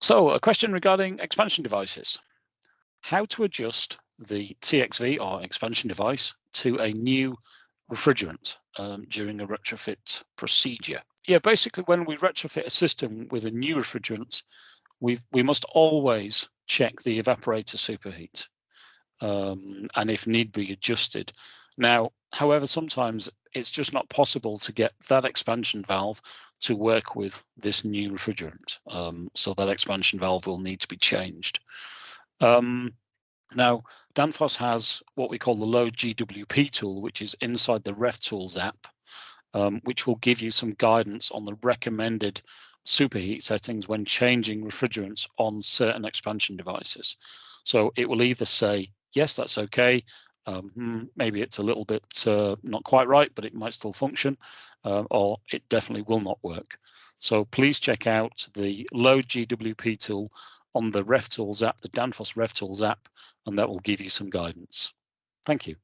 So a question regarding expansion devices. How to adjust the TXV or expansion device to a new refrigerant during a retrofit procedure. Yeah, basically when we retrofit a system with a new refrigerant, we must always check the evaporator superheat and if need be adjusted. Now, however, sometimes it's just not possible to get that expansion valve to work with this new refrigerant. So that expansion valve will need to be changed. Now, Danfoss has what we call the low GWP tool, which is inside the RefTools app, which will give you some guidance on the recommended superheat settings when changing refrigerants on certain expansion devices. So it will either say, yes, that's okay, maybe it's a little bit not quite right, but it might still function, or it definitely will not work. So please check out the low GWP tool on the RefTools app, the Danfoss RefTools app, and that will give you some guidance. Thank you.